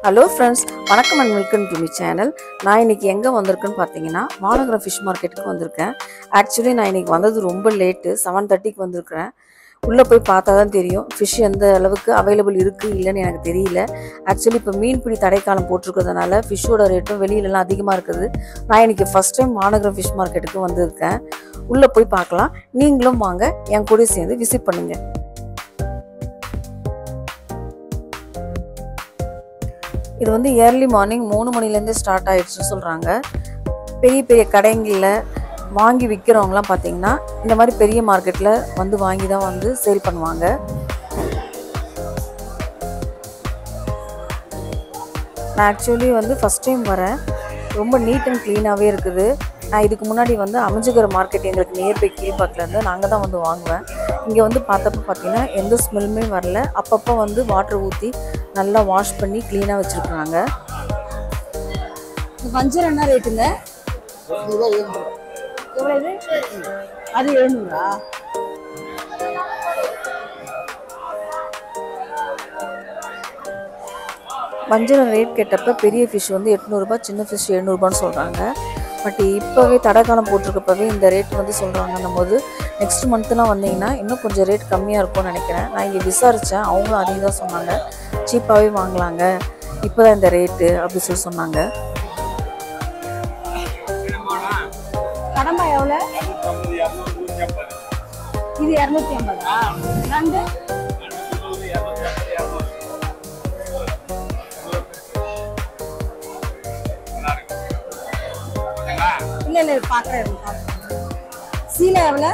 Hello friends, வணக்கம் and welcome to my channel. நான் இன்னைக்கு எங்க வந்திருக்கேன்னு பாத்தீங்கன்னா மாநகரம் ஃபிஷ் மார்க்கெட்டுக்கு வந்திருக்கேன். ஆக்சுவலி நான் இன்னைக்கு வந்தது ரொம்ப லேட் 7:30க்கு வந்திருக்கேன். உள்ள போய் பார்த்தா தான் தெரியும் ஃபிஷ் எந்த அளவுக்கு அவைலபிள் இருக்கு இல்லன்னு எனக்கு தெரியல. ஆக்சுவலி இப்ப மீன்பிடி தடைக்காலம் போட்டுருக்கிறதுனால ஃபிஷ்ஷோட ரேட்டும் வெளியில எல்லாம் அதிகமா இருக்குது. நான் இன்னைக்கு ஃபர்ஸ்ட் டைம் மாநகரம் ஃபிஷ் மார்க்கெட்டுக்கு வந்திருக்கேன். உள்ள போய் பார்க்கலாம். நீங்களும் வாங்க என் கூட சேர்ந்து விசிட் பண்ணுங்க. இது வந்து ஏர்லி மார்னிங் 3 மணிலேருந்து ஸ்டார்ட் ஆயிடுச்சுன்னு சொல்கிறாங்க. பெரிய பெரிய கடைங்களில் வாங்கி விற்கிறவங்களாம் பார்த்தீங்கன்னா இந்த மாதிரி பெரிய மார்க்கெட்டில் வந்து வாங்கி தான் வந்து சேல் பண்ணுவாங்க. நான் ஆக்சுவலி வந்து ஃபஸ்ட் டைம் வரேன். ரொம்ப நீட் அண்ட் க்ளீனாகவே இருக்குது. நான் இதுக்கு முன்னாடி வந்து அமைஞ்சுக்கிற மார்க்கெட் எங்களுக்கு நியர்பை கீழ்பாக்கிலேருந்து நாங்கள் தான் வந்து வாங்குவேன். இங்கே வந்து பார்த்தப்போ பார்த்தீங்கன்னா எந்த ஸ்மெல்லுமே வரல. அப்பப்போ வந்து வாட்டர் ஊற்றி நல்லா வாஷ் பண்ணி க்ளீனாக வச்சுருக்குறாங்க. வஞ்சரம் என்ன ரேட்டுங்க? எவ்வளோ இது? அது 700. வஞ்சரம் ரேட் கேட்டப்போ பெரிய ஃபிஷ் வந்து 800 ரூபாய், சின்ன ஃபிஷ் 700 ரூபான்னு சொல்கிறாங்க. பட் இப்போவே தடைக்காலம் போட்டிருக்கப்பவே இந்த ரேட் வந்து சொல்கிறாங்கன்னும் போது நெக்ஸ்ட் மந்த்லாம் வந்தீங்கன்னா இன்னும் கொஞ்சம் ரேட் கம்மியாக இருக்கும்னு நினைக்கிறேன். நான் இங்கே விசாரித்தேன், அவங்களும் அதே தான் சொன்னாங்க. சீப்பாகவே வாங்கலாங்க, இப்போ தான் இந்த ரேட்டு அப்படி சொல்லி சொன்னாங்க. கடம்பா எவ்வளோ? இது 250. நண்டு இல்லை இல்லை பார்க்குறேன். சீலை எவ்வளோ?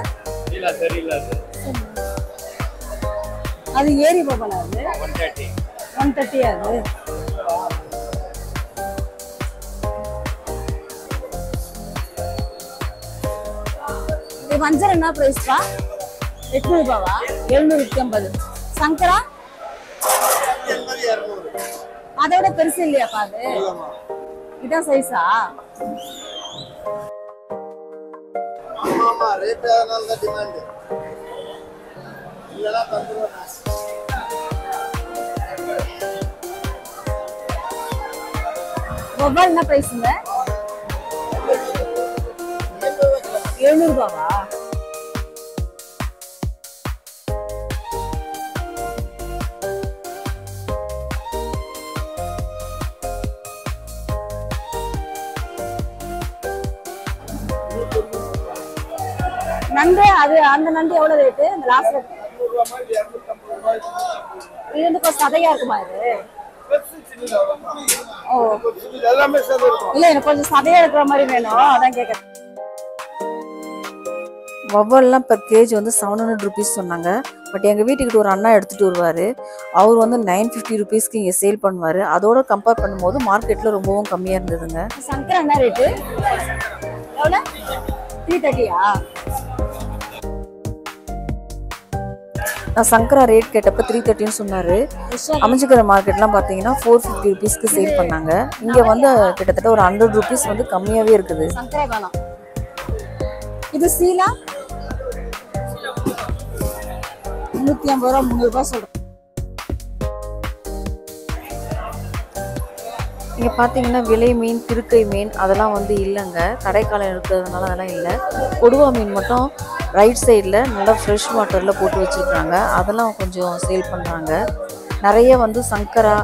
அது ஏரி போகல. அது 130. அது வஞ்சரம் என்ன பிரைஸ்ப்பா? 800 ரூபாவா? 750. சங்கரா அதை விட பெருசு இல்லையாப்பா? அது இதான் சைஸா? ஒவ்வொரு என்ன பிரைஸுங்க? 700 ரூபாவா? நண்டு அது அந்த நண்டு எவ்வளவு ரேட்டு? இந்த லாஸ்ட் இது வந்து கொஞ்சம் சதையா இருக்குமா? இது இல்ல எனக்கு கொஞ்சம் சதையா இருக்கிற மாதிரி வேணும், அதான் கேட்கறேன். வவ்வல்லாம் per கேஜ் வந்து 700 ருபீஸ் சொன்னாங்க. பட் எங்கள் வீட்டுக்கிட்ட ஒரு அண்ணா எடுத்துகிட்டு வருவார். அவர் வந்து 950 ருபீஸ்க்கு இங்கே சேல் பண்ணுவார். அதோட கம்பேர் பண்ணும்போது மார்க்கெட்டில் ரொம்பவும் கம்மியாக இருந்ததுங்க. சங்கரா என்ன ரேட்டு? எவ்வளோ? 330. நான் சங்கரா ரேட் கேட்டப்போ 330ன்னு சொன்னார். அமைஞ்சுக்கிற மார்க்கெட்லாம் பார்த்தீங்கன்னா 450 ருபீஸ்க்கு சேல் பண்ணாங்க. இங்கே வந்து கிட்டத்தட்ட ஒரு 100 ருபீஸ் வந்து கம்மியாகவே இருக்குது. சங்கரா வேணாம். இது சீலா 350 ரூபா, 300 ரூபா சொல்கிறேன். இங்கே பார்த்தீங்கன்னா விலை மீன், திருக்கை மீன் அதெல்லாம் வந்து இல்லைங்க. தடைக்காலம் இருக்கிறதுனால அதெல்லாம் இல்லை. கொடுவா மீன் மட்டும் ரைட் சைடில் நல்லா ஃப்ரெஷ் வாட்டரில் போட்டு வச்சுருக்காங்க. அதெல்லாம் கொஞ்சம் சேல் பண்ணுறாங்க. நிறைய வந்து சங்கரா,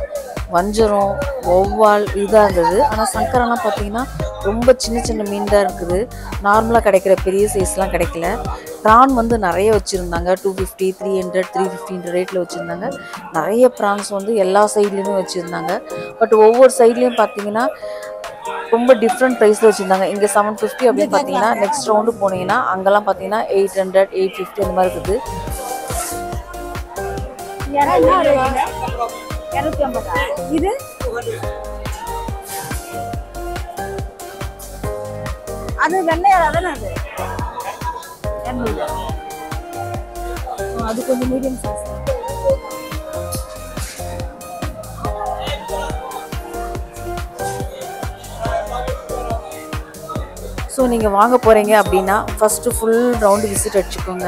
வஞ்சரம், வௌவால் இதாக இருந்தது. ஆனால் சங்கராலாம் பார்த்தீங்கன்னா ரொம்ப சின்ன சின்ன மீன் தான் இருக்குது. நார்மலாக கிடைக்கிற பெரிய சைஸ்லாம் கிடைக்கல. ப்ரான் வந்து நிறைய வச்சுருந்தாங்க. 250, 300, 350 ரேட்டில் வச்சுருந்தாங்க. நிறைய ப்ரான்ஸ் வந்து எல்லா சைட்லேயுமே வச்சுருந்தாங்க. பட் ஒவ்வொரு சைட்லேயும் பார்த்தீங்கன்னா ரொம்ப டிஃப்ரெண்ட் ப்ரைஸில் வச்சுருந்தாங்க. இங்கே 750 அப்படின்னு பார்த்தீங்கன்னா நெக்ஸ்ட் ரவுண்டு போனீங்கன்னா அங்கெல்லாம் பார்த்தீங்கன்னா 800, 850 அந்த மாதிரி இருக்குது. 250. இது அது வெள்ளையாரா தானே? அது 200. அது கொஞ்சம் மீடியம் சைஸ். ஸோ நீங்கள் வாங்க போகிறீங்க அப்படின்னா ஃபஸ்ட்டு ஃபுல் ரவுண்டு விசிட் அடிச்சுக்கோங்க.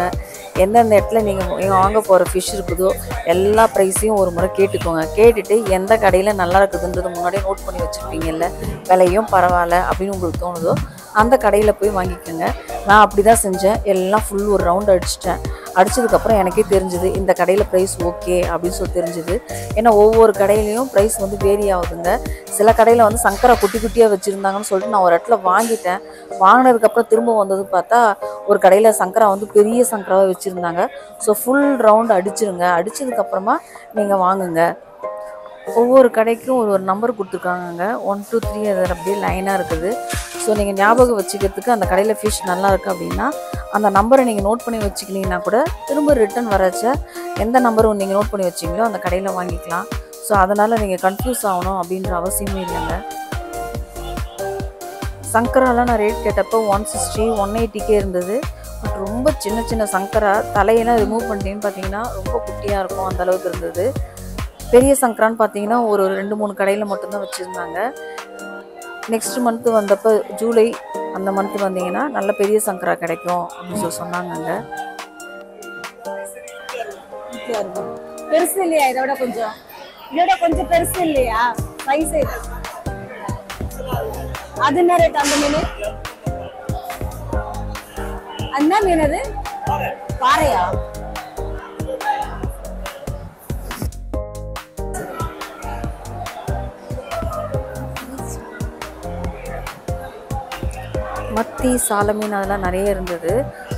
எந்தெந்த இடத்துல நீங்கள் வாங்க போகிற ஃபிஷ் இருக்குதோ எல்லா ப்ரைஸையும் ஒரு முறை கேட்டுக்கோங்க. கேட்டுட்டு எந்த கடையில் நல்லா இருக்குதுன்றது முன்னாடியே நோட் பண்ணி வச்சுருப்பீங்கல்ல, விலையும் பரவாயில்ல அப்படின்னு உங்களுக்கு தோணுதோ அந்த கடையில் போய் வாங்கிக்கோங்க. நான் அப்படி தான் செஞ்சேன். எல்லாம் ஃபுல் ஒரு ரவுண்ட் அடிச்சிட்டேன். அடித்ததுக்கப்புறம் எனக்கே தெரிஞ்சுது இந்த கடையில் ப்ரைஸ் ஓகே அப்படின்னு சொல்லி தெரிஞ்சுது. ஏன்னா ஒவ்வொரு கடையிலையும் ப்ரைஸ் வந்து வேரி ஆகுதுங்க. சில கடையில் வந்து சங்கரா குட்டி குட்டியாக வச்சுருந்தாங்கன்னு சொல்லிட்டு நான் ஒரு இடத்துல வாங்கிட்டேன். வாங்கினதுக்கப்புறம் திரும்ப வந்தது பார்த்தா ஒரு கடையில் சங்கரா வந்து பெரிய சங்கராவை வச்சுருந்தாங்க. ஸோ ஃபுல் ரவுண்ட் அடிச்சிருங்க. அடித்ததுக்கப்புறமா நீங்கள் வாங்குங்க. ஒவ்வொரு கடைக்கும் ஒரு நம்பர் கொடுத்துருக்காங்க. 1 2 3 அது அப்படியே லைனாக இருக்குது. ஸோ நீங்கள் ஞாபகம் வச்சுக்கிறதுக்கு அந்த கடையில் ஃபிஷ் நல்லா இருக்குது அப்படின்னா அந்த நம்பரை நீங்கள் நோட் பண்ணி வச்சுக்கினீங்கன்னா கூட திரும்ப ரிட்டன் வரச்ச எந்த நம்பரும் நீங்கள் நோட் பண்ணி வச்சிங்களோ அந்த கடையில் வாங்கிக்கலாம். ஸோ அதனால் நீங்கள் கன்ஃபியூஸ் ஆகணும் அப்படின்ற அவசியமே இல்லைங்க. சங்கராலாம் நான் ரேட் கேட்டப்போ 160 180 இருந்தது. பட் ரொம்ப சின்ன சின்ன சங்கரா தலையெல்லாம் ரிமூவ் பண்ணிட்டேன்னு பார்த்தீங்கன்னா ரொம்ப குட்டியாக இருக்கும், அந்தளவுக்கு இருந்தது. பெரிய சங்கரான்னு பார்த்தீங்கன்னா ஒரு 2-3 கடையில் மட்டும்தான் வச்சுருந்தாங்க. நெக்ஸ்ட் மந்த்து வந்தப்போ ஜூலை அந்த மந்த்து வந்தீங்கன்னா நல்ல பெரிய சங்கரா கிடைக்கும் அப்படின்னு சொல்லி சொன்னாங்கங்க. பெருசு இல்லையா? இதோட கொஞ்சம் பெருசு இல்லையா சைஸ்? அது என்ன ரேட்? அந்த மீன் என்ன மீன்? அது பாறையா? மத்தி சால மீன் அதெல்லாம் நிறைய இருந்தது.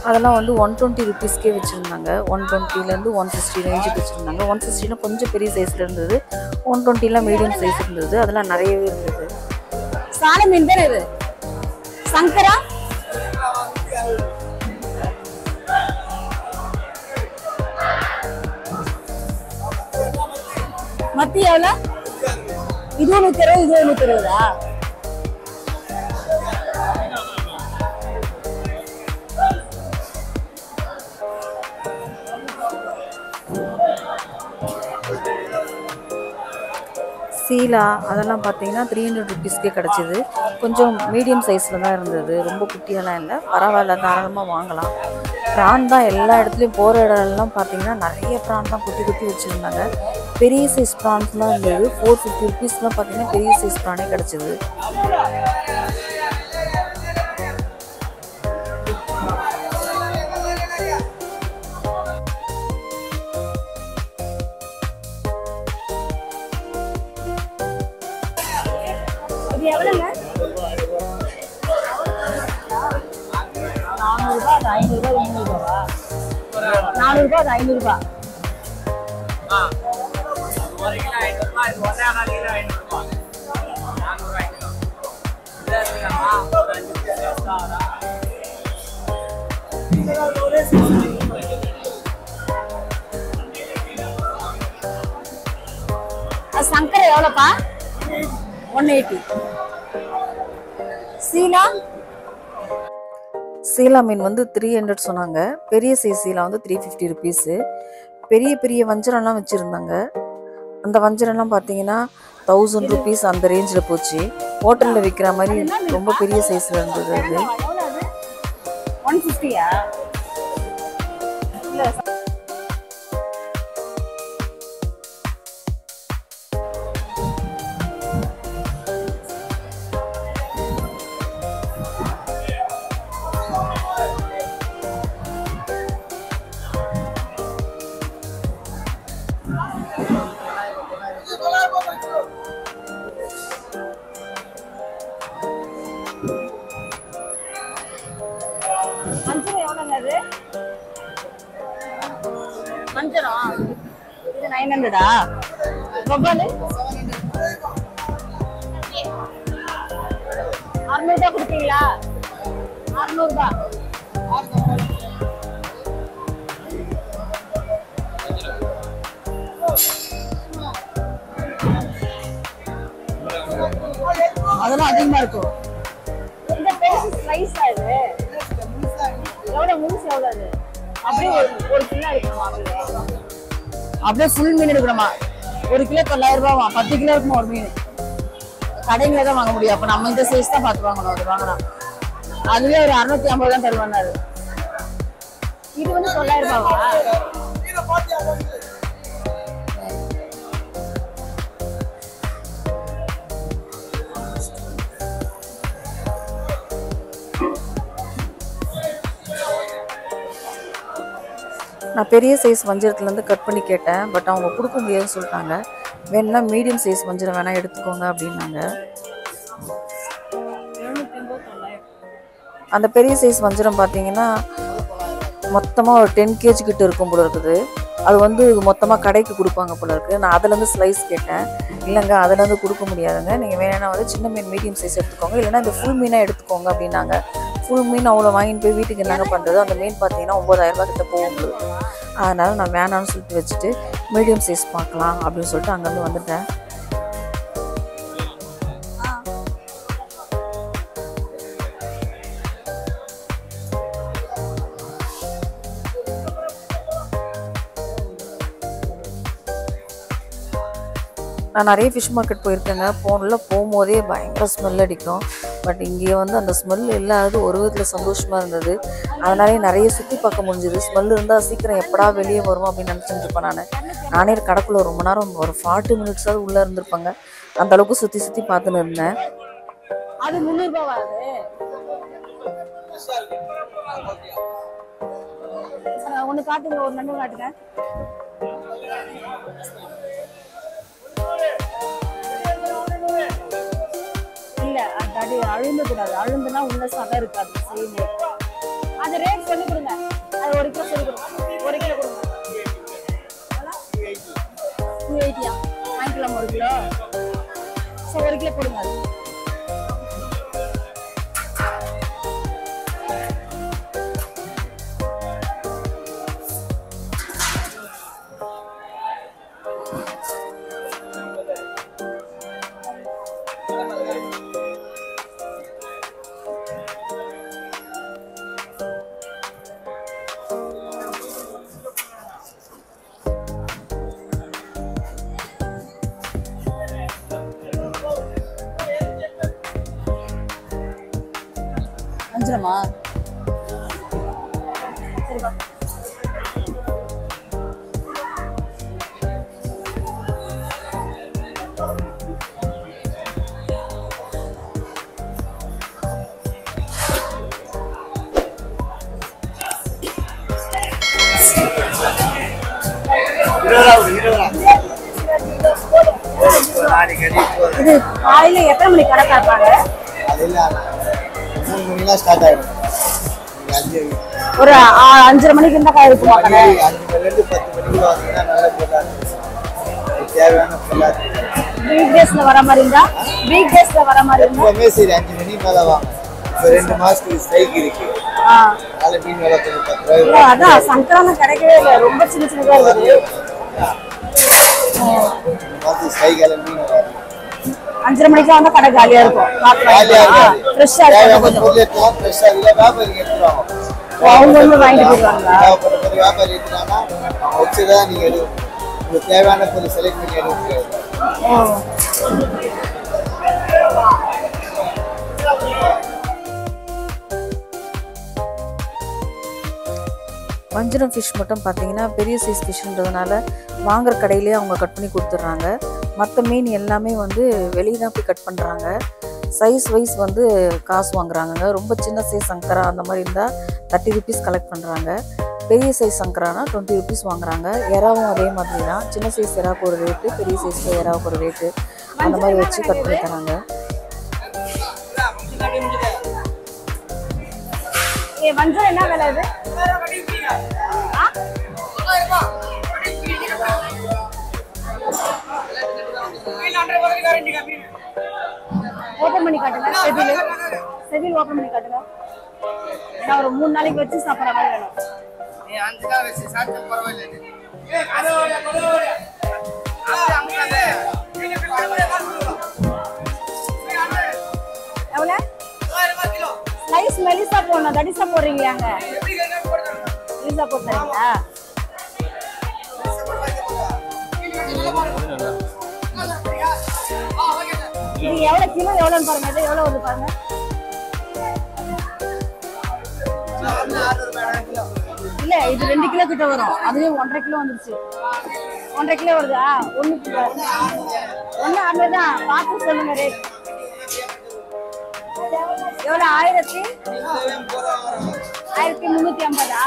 அதெல்லாம் வந்து 120 ருபீஸ்க்கே வச்சுருந்தாங்க. 120லேருந்து 160 ரேஞ்சுக்கு வச்சுருந்தாங்க. 160 கொஞ்சம் பெரிய சைஸில் இருந்தது, 120 மீடியம் சைஸ் இருந்தது. அதெல்லாம் நிறையவே இருந்தது. சால மீன் தானே இது? சங்கரா மத்தி எவ்வளோ? இதுவும் 120, இதுவும் 120. சீலா அதெல்லாம் பார்த்தீங்கன்னா 300 ருபீஸ்க்கே கிடச்சிது. கொஞ்சம் மீடியம் சைஸில் தான் இருந்தது, ரொம்ப குட்டியெல்லாம் இல்லை. பரவாயில்ல, தாராளமாக வாங்கலாம். ப்ரான் தான் எல்லா இடத்துலையும் போகிற இடம்லாம் பார்த்தீங்கன்னா நிறைய ப்ரான் தான் குட்டி குட்டி வச்சுருந்தாங்க. பெரிய சைஸ் ப்ரான்ஸ்லாம் இருந்தது. 450 ருபீஸ்லாம் பார்த்தீங்கன்னா பெரிய சைஸ் ப்ரானே கிடச்சிது. இது எவ்வளோங்க? 400 ரூபாய், அது 500 ரூபாய், 300 ரூபாவா? 400 ரூபாய், அது 500 ரூபாய். சங்கரை எவ்வளோப்பா? 180. சீலா மீன் வந்து 300 சொன்னாங்க. பெரிய சைஸ் சீலா வந்து 350 ருபீஸு. பெரிய பெரிய வஞ்சரம்லாம் வச்சுருந்தாங்க. அந்த வஞ்சரம்லாம் பார்த்தீங்கன்னா 1000 ருபீஸ் அந்த ரேஞ்சில் போச்சு. ஹோட்டலில் விற்கிற மாதிரி ரொம்ப பெரிய சைஸில் இருந்தது. அது 150யா? மஞ்சரம் இது 900. ரொபாலு 600 ரூபாய் கொடுப்பீங்களா? 600 ரூபாய். அதெல்லாம் அதிகமா இருக்கும். இந்த பெருசு ஸ்லைஸ் ஆகுது. எவ்வளவு முழுசு எவ்வளவு? அப்படியே ஒரு கிலோ எடுக்கணுமா? அப்படியே ஃபுல் மீன் எடுக்கணுமா? 1 கிலோ 900 ரூபாவா? 10 கிலோ இருக்குமா ஒரு மீன்? கடைங்கள தான் வாங்க முடியும். அப்ப நம்ம இந்த சைஸ் தான் பார்த்து வாங்கணும். அது வாங்கலாம். அதுவே ஒரு 650 தான் தருவாரு. இது வந்து 900 ரூபாவா? நான் பெரிய சைஸ் வஞ்சிரத்துலேருந்து கட் பண்ணி கேட்டேன். பட் அவங்க கொடுக்க முடியாதுன்னு சொல்லிட்டாங்க. வேணுன்னா மீடியம் சைஸ் வஞ்சிரம் வேணால் எடுத்துக்கோங்க அப்படின்னாங்க. அந்த பெரிய சைஸ் வஞ்சிரம் பார்த்தீங்கன்னா மொத்தமாக ஒரு 10 kg கிட்ட இருக்கும் போல இருக்குது. அது வந்து மொத்தமாக கடைக்கு கொடுப்பாங்க போல இருக்குது. நான் அதுலேருந்து ஸ்லைஸ் கேட்டேன். இல்லைங்க அதுலேருந்து கொடுக்க முடியாதுங்க, நீங்கள் வேணுன்னா வந்து சின்ன மீன் மீடியம் சைஸ் எடுத்துக்கோங்க, இல்லைன்னா இந்த ஃபுல் மீனாக எடுத்துக்கோங்க அப்படின்னாங்க. ஃபுல் மீன் அவ்வளோ வாங்கிட்டு போய் வீட்டுக்கு என்னங்க பண்ணுறது? அந்த மீன் பார்த்தீங்கன்னா 9000 ரூபா கிட்ட போகும்போது. அதனால் நான் வேணான்னு சொல்லிட்டு வச்சுட்டு மீடியம் சைஸ் பார்க்கலாம் அப்படின்னு சொல்லிட்டு அங்கேருந்து வந்துட்டேன். நான் நிறைய ஃபிஷ் மார்க்கெட் போயிருக்கேங்க. போகும்போதே பயங்கர ஸ்மெல் அடிக்கும். பட் இங்கே வந்து அந்த ஸ்மெல் இல்லாதது ஒரு விதத்தில் சந்தோஷமாக இருந்தது. அதனாலே நிறைய சுற்றி பார்க்க முடிஞ்சுது. ஸ்மெல் இருந்தால் சீக்கிரம் எப்படா வெளியே வரும் அப்படின்னு நினச்சிட்டு இருப்பேன். நானே கடைக்குள்ளே ரொம்ப நேரம் ஒரு 40 மினிட்ஸாவது உள்ளே இருந்திருப்பாங்க. அந்த அளவுக்கு சுற்றி சுற்றி பார்த்துன்னு இருந்தேன். அது 300 ரூபாவா? ஒன்று காட்டுங்க, ஒரு நண்டு காட்டுங்க. இல்ல அது அழுந்த கூடாது. அழுந்துனா உள்ள சதை இருக்காது. சரிங்க, அது ரேட் சொல்லி கொடுங்க. அது 1 கிலோ சொல்லி கொடுங்க. 1 கிலோ கொடுங்க. 280 வாங்கிக்கலாம் 1 கிலோ. சரி 1 கிலோ கொடுங்க. அது வஞ்சிரமா? சரிப்பா. இது காலையில எத்தனை மணிக்கு கடை காப்பாங்க? ஒரு 5:30 மணிக்கு இருந்தா கடை இருக்குமா? கடை 5 வீக் டேஸ்ல வர மாதிரி இருந்தா 5 மணி மேல வாங்க. 2 மாசத்துக்கு ஸ்ட்ரைக் இருக்கு. மீன் வளர்த்து 10 ரூபாய். அதான் சங்கரான கிடைக்கவே இல்லை. ரொம்ப சின்ன சின்னதா இருக்குது. 5:30 மணிக்கு வந்தா கடை காலியா இருக்கும். ஃப்ரெஷ்ஷா இருக்கும். அவங்க வந்து வாங்கிட்டு போயிருவாங்க. வியாபாரி எடுத்துட்டாங்கன்னா வச்சுதான் நீங்க உங்களுக்கு தேவையான பொருள் செலக்ட் பண்ணி எடுக்க. வஞ்சிரம் ஃபிஷ் மட்டும் பார்த்தீங்கன்னா பெரிய சைஸ் ஃபிஷ்ன்றதுனால வாங்குற கடையிலே அவங்க கட் பண்ணி கொடுத்துட்றாங்க. மற்ற மீன் எல்லாமே வந்து வெளியே தான் போய் கட் பண்ணுறாங்க. சைஸ் வைஸ் வந்து காசு வாங்குறாங்க. ரொம்ப சின்ன சைஸ் சங்கரா அந்த மாதிரி இருந்தால் 30 rupees கலெக்ட் பண்ணுறாங்க. பெரிய சைஸ் சங்கரானா 20 rupees வாங்குறாங்க. எறாவும் அதே மாதிரி தான். சின்ன சைஸ் எறாவுக்கு ஒரு ரேட்டு, பெரிய சைஸில் எறாவுக்கு ஒரு ரேட்டு, அந்த மாதிரி வச்சு கட் பண்ணி தராங்க. வஞ்சரம் என்ன விலை? இது ஓபன் பண்ணி காட்டுங்க. செதில் ஓபன் பண்ணி காட்டுங்க. ஏன்னா ஒரு 3 நாளைக்கு வச்சு சாப்பிட்ற மாதிரி வேணும். எவ்வளோ ஸ்லைஸ் மெலிசா போடணும்? தடிசா போடுறீங்களாங்க? மெலிசா போட்டுறீங்களா? இது எவ்வளோ கிலோ எவ்வளோன்னு பாருங்க. இது எவ்வளோ வருது பாருங்க. இல்ல இது 2 கிலோ கிட்ட வரும். அதுவே 1.5 கிலோ வந்துருச்சு. 1.5 கிலோ வருதா? 1 கிலோ 1 அவ்வளவுதான். பார்த்து சொல்லுங்க ரேட். எவ்வளவு? 1350.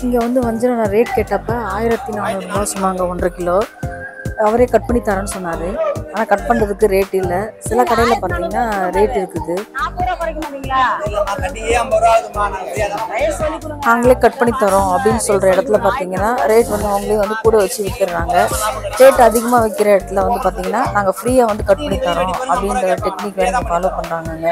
இங்கே வந்து வஞ்சரம் ரேட் கேட்டப்ப 1400 ரூபா சொன்னாங்க 1.5 கிலோ. அவரே கட் பண்ணி தரேன்னு சொன்னார். ஆனால் கட் பண்ணுறதுக்கு ரேட் இல்லை. சில கடையில் பார்த்தீங்கன்னா ரேட் இருக்குது. 40 ரூபா குறைக்க மாட்டீங்களா? நாங்களே கட் பண்ணி தரோம் அப்படின்னு சொல்கிற இடத்துல பார்த்தீங்கன்னா ரேட் வந்து அவங்களே வந்து கூட வச்சு விற்கிறாங்க. ரேட் அதிகமாக விற்கிற இடத்துல வந்து பார்த்தீங்கன்னா நாங்கள் ஃப்ரீயாக வந்து கட் பண்ணி தரோம் அப்படின்ற டெக்னிக் வேறு ஃபாலோ பண்ணுறாங்கங்க.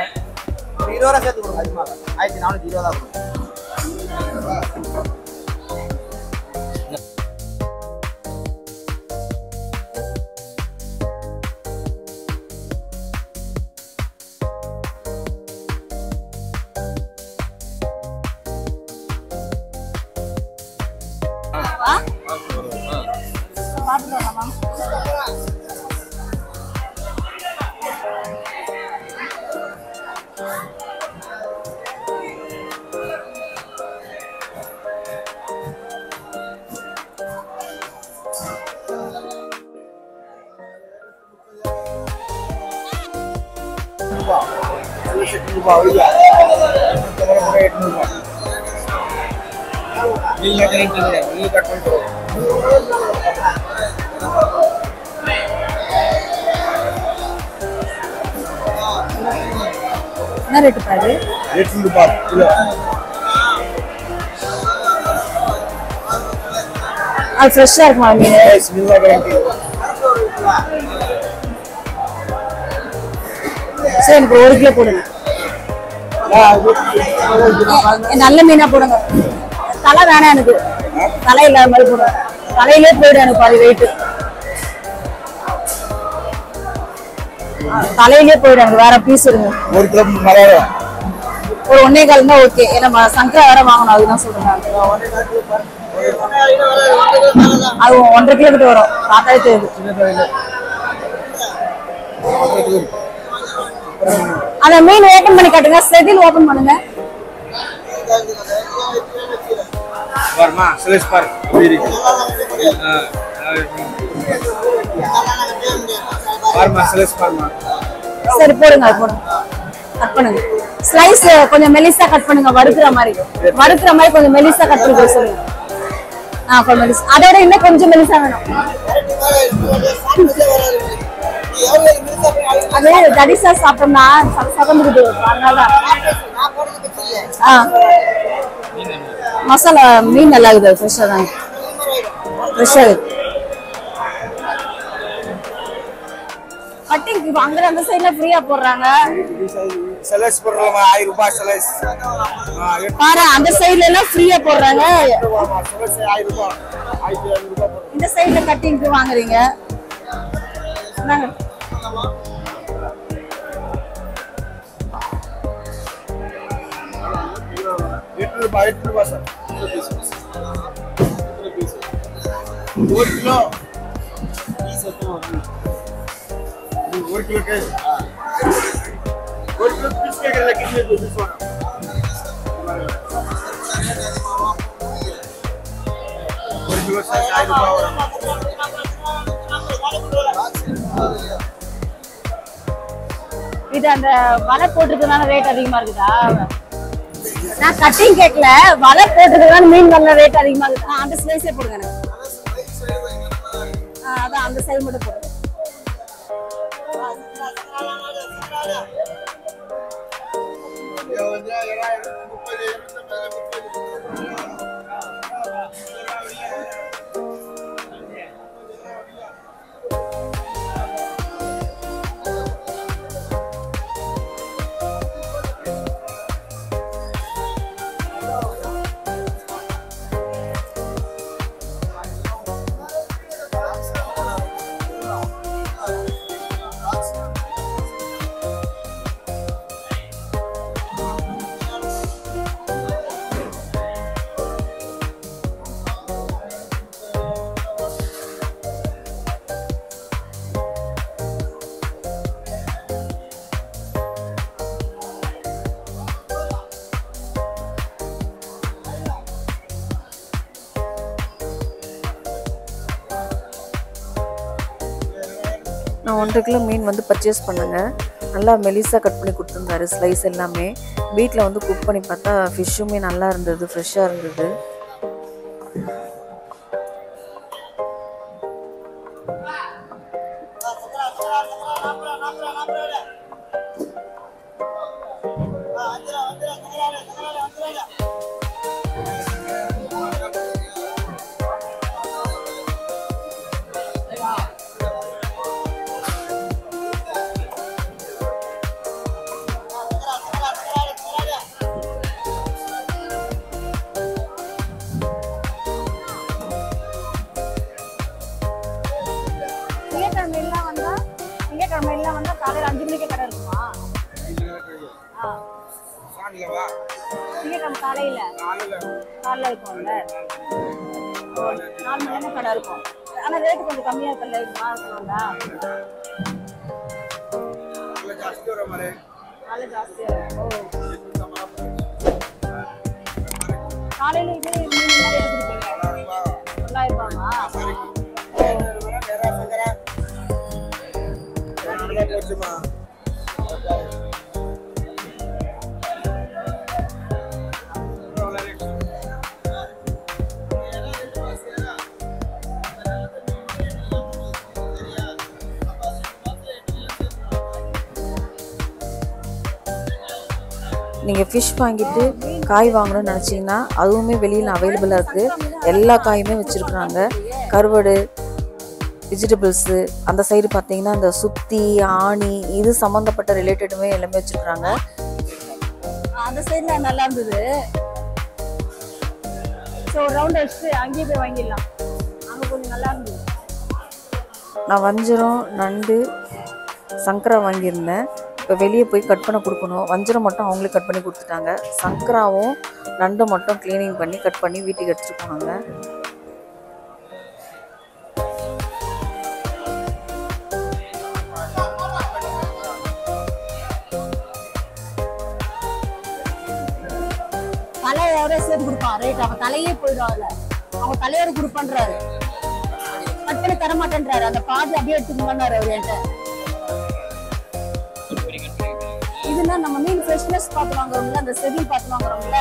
என்ன ரேட் பாரு? 800 ரூபாய் கிலோ. அது ஃப்ரெஷ்ஷா இருக்குமா மீன்? மில்மா கேரண்டி. சரி எனக்கு 1 கிலோ போடுங்க. நல்ல மீனா போடுங்க. தலை வேணாம் எனக்கு. தலை இல்லாத மாதிரி போடுங்க. தலையிலே போயிடும் எனக்கு பாதி வெயிட். தலையிலே போயிடும் எனக்கு. வேற பீஸ் இருங்க. 1 கிலோ மலையாளம். ஒரு 1.25 இருந்தா ஓகே. ஏன்னா சங்கரா வேற வாங்கணும். அதுதான் சொல்றேன். அது 1.5 கிலோ கிட்ட வரும். பார்த்தாலே தெரியுது. அந்த மீன் ஓபன் பண்ணி காட்டுங்க. செதில் ஓபன் பண்ணுங்க. பாருமா ஸ்லைஸ் பாரு எப்படி இருக்கு. பாருமா ஸ்லைஸ் பாருமா. சரி போடுங்க. அது போடுங்க. கட் பண்ணுங்க. ஸ்லைஸ் கொஞ்சம் மெலிசா கட் பண்ணுங்க. வறுக்குற மாதிரி கொஞ்சம் மெலிசா கட் பண்ணி சொல்லுங்க. கொஞ்சம் மெலிசா. அதோட இன்னும் கொஞ்சம் மெலிசா வேணும். அது தடிசா சாப்பிட்டோம்னா சகந்துக்குது. அதனாலதான் மசாலா மீன் நல்லா இருக்குது. ஃப்ரெஷ்ஷா தான். ஃப்ரெஷ்ஷா இருக்கு. கட்டிங் இப்போ அங்க அந்த சைடுல ஃப்ரீயா போடுறாங்க. ஸ்லைஸ் போடுறோமா 1000 ரூபாய் ஸ்லைஸ். பாரு அந்த சைடுல எல்லாம் ஃப்ரீயா போடுறாங்க. ஸ்லைஸ் 1000 ரூபாய் 1500 ரூபாய். இந்த சைடுல கட்டிங்க்கு வாங்குறீங்க. நாங்க 8 ரூபாய் சார். 1 கிலோ பீஸ் எத்தனை வருது? 1 கிலோ கேஜ். 1 கிலோ பீஸ் கேக்குறல கிலோ பீஸ் வேணும். 1 கிலோ சார் 1000 ரூபாய் வரும். இது அந்த வலை போட்டுறதுனால ரேட் அதிகமா இருக்குதா? நான் கட்டிங் கேட்கல. வலை போட்டுறதுனால மீன் வலை ரேட் அதிகமா இருக்கு. அந்த ஸ்லைஸே போடுங்க எனக்கு. அதான் அந்த சைடு மட்டும் போடுங்க. நான் 1.5 கிலோ மீன் வந்து பர்ச்சேஸ் பண்ணுங்க. நல்லா மெலிசாக கட் பண்ணி கொடுத்துருந்தாரு ஸ்லைஸ் எல்லாமே. வீட்டில் வந்து குக் பண்ணி பார்த்தா ஃபிஷ்ஷுமே நல்லா இருந்தது, ஃப்ரெஷ்ஷாக இருந்தது. திங்கக்கிழமைலாம் வந்தா காலையில் 5 மணிக்கே கடை இருக்குமா? திங்கக்கிழமை காலையில் இருக்கும்ல, 4 மணி கடை இருக்கும். ஆனால் ரேட்டு கொஞ்சம் கம்மியாக இருக்கும்ல, இருக்கும்ல. காலையில் இது மீன் நிறைய குடிப்பீங்க, 9,000 ரூபாமா? நீங்கள் ஃபிஷ் வாங்கிட்டு காய் வாங்கணும்னு நினச்சிங்கன்னா அதுவுமே வெளியில் அவைலபிளாக இருக்குது. எல்லா காயுமே வச்சுருக்குறாங்க. கருவாடு, வெஜிடபிள்ஸு, அந்த சைடு பார்த்தீங்கன்னா அந்த சுத்தி, ஆணி, இது சம்மந்தப்பட்ட ரிலேட்டடுமே எல்லாமே வச்சுருக்குறாங்க. அந்த சைடில் நல்லா இருந்தது. ஸோ ரவுண்ட் அடிச்சு அங்கேயே போய் வாங்கிடலாம், அங்கே கொஞ்சம் நல்லா இருந்தது. நான் வஞ்சரம், நண்டு, சங்கரா வாங்கியிருந்தேன். இப்போ வெளியே போய் கட் பண்ண கொடுக்கணும். வஞ்சரம் மட்டும் அவங்களே கட் பண்ணி கொடுத்துட்டாங்க. சங்கராவும் நண்டை மட்டும் க்ளீனிங் பண்ணி கட் பண்ணி வீட்டுக்கு எடுத்துகிட்டு போனாங்க. தலையோட சேர்த்து கொடுப்பான் ரேட். அவன் தலையே போயிடும், அதில் அவன் தலையோட கொடுப்பான்றாரு, கட் பண்ணி தர மாட்டேன்றாரு. அந்த பாதி அப்படியே எடுத்துக்கணும்னாரு அவர் என்கிட்ட. இதுனா நம்ம மீன் ஃப்ரெஷ்னஸ் பார்த்து வாங்குறோம்ல, அந்த செதில் பார்த்து வாங்குறோம்ல,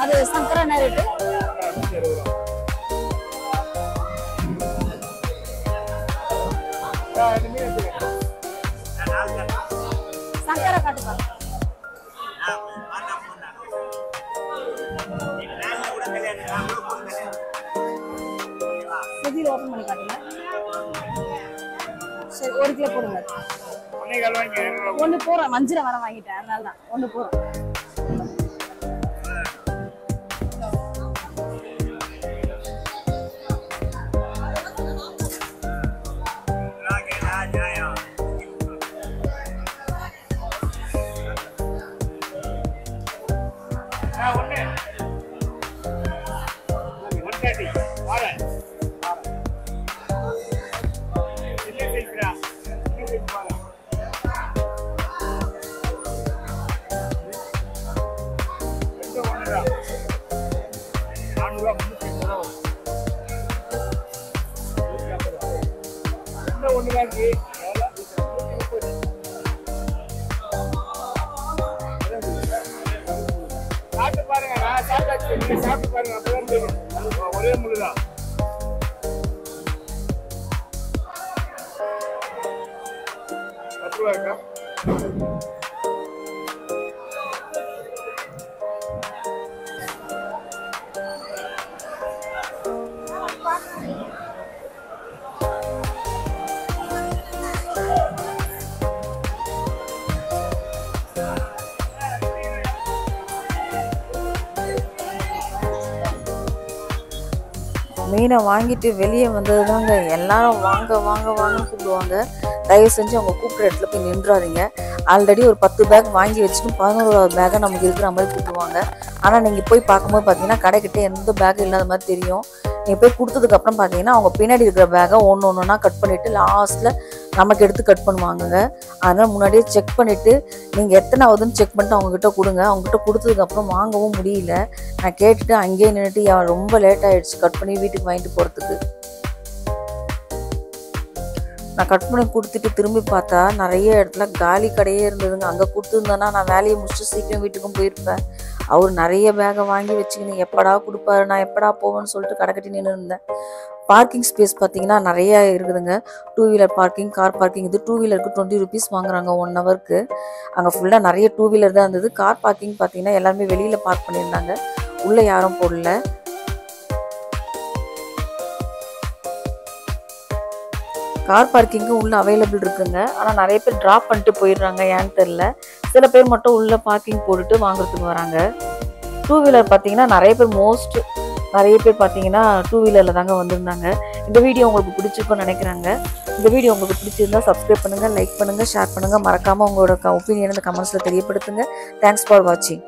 அது சங்கரா என்ன ரேட்டு? சங்கரா காட்டுப்பா. செதில் ஓப்பன் பண்ணி காட்டுங்க. சரி, 1 கிலோ போடுங்க. ஒன்று போகிறோம், வஞ்சிரம் வர வாங்கிட்டேன், அதனால தான் 1 போகிறோம். ஒரே முழுதான் ₹10 இருக்கா? மீனை வாங்கிட்டு வெளியே வந்தது தாங்க எல்லாரும் வாங்க வாங்க வாங்கன்னு கூப்பிடுவாங்க. தயவு செஞ்சு அவங்க கூப்பிட்ற இடத்துல போய் நின்றாதீங்க. ஆல்ரெடி ஒரு 10 பேக் வாங்கி வச்சுட்டு 11வது பேக்கை நமக்கு இருக்கிற மாதிரி கூப்பிடுவாங்க. ஆனால் நீங்கள் போய் பார்க்கும்போது பார்த்தீங்கன்னா கடைக்கிட்ட எந்த பேக்கும் இல்லாத மாதிரி தெரியும். நீங்கள் போய் கொடுத்ததுக்கப்புறம் பார்த்தீங்கன்னா அவங்க பின்னாடி இருக்கிற பேக்கை ஒன்று ஒன்றுனா கட் பண்ணிவிட்டு லாஸ்ட்டில் நமக்கு எடுத்து கட் பண்ணுவாங்கங்க. அதனால் முன்னாடியே செக் பண்ணிவிட்டு நீங்கள் எத்தனை ஆகுதுன்னு செக் பண்ணிட்டு அவங்கக்கிட்ட கொடுங்க. அவங்ககிட்ட கொடுத்ததுக்கப்புறம் வாங்கவும் முடியல. நான் கேட்டுட்டு அங்கேயே நின்றுட்டு ரொம்ப லேட் ஆகிடுச்சு கட் பண்ணி வீட்டுக்கு வாங்கிட்டு போகிறதுக்கு. நான் கட் பண்ணி கொடுத்துட்டு திரும்பி பார்த்தா நிறைய இடத்துல காலி கடையே இருந்ததுங்க. அங்கே கொடுத்துருந்தேன்னா நான் வேலையை முடிச்சுட்டு சீக்கிரம் வீட்டுக்கும் போயிருப்பேன். அவர் நிறைய பேக்கை வாங்கி வச்சுக்கின்னு எப்படா கொடுப்பாரு, நான் எப்படா போவேன்னு சொல்லிட்டு கடை கட்டி நின்று இருந்தேன். பார்க்கிங் ஸ்பேஸ் பார்த்தீங்கன்னா நிறையா இருக்குதுங்க. 2 வீலர் பார்க்கிங், கார் பார்க்கிங். இது 2 வீலருக்கு 20 rupees வாங்குறாங்க 1 ஹவருக்கு. அங்கே ஃபுல்லாக நிறைய 2 வீலர் தான் இருந்தது. கார் பார்க்கிங் பார்த்தீங்கன்னா எல்லாருமே வெளியில் பார்க் பண்ணியிருந்தாங்க, உள்ளே யாரும் போடல. கார் பார்க்கிங்கும் உள்ளே அவைலபிள் இருக்குங்க. ஆனால் நிறைய பேர் ட்ராப் பண்ணிட்டு போயிடுறாங்க, ஏன்னு தெரில. சில பேர் மட்டும் உள்ளே பார்க்கிங் போட்டுட்டு வாங்குறதுக்கு வராங்க. 2 வீலர் பார்த்தீங்கன்னா நிறைய பேர் பார்த்தீங்கன்னா 2 வீலரில் தாங்க வந்திருந்தாங்க. இந்த வீடியோ உங்களுக்கு பிடிச்சிருக்குன்னு நினைக்கிறாங்க. இந்த வீடியோ உங்களுக்கு பிடிச்சிருந்தா சப்ஸ்கிரைப் பண்ணுங்கள், லைக் பண்ணுங்கள், ஷேர் பண்ணுங்கள். மறக்காமல் உங்களோட ஒப்பீனியன் இந்த கமெண்ட்ஸில் தெரியப்படுத்துங்க. தேங்க்ஸ் ஃபார் வாட்சிங்.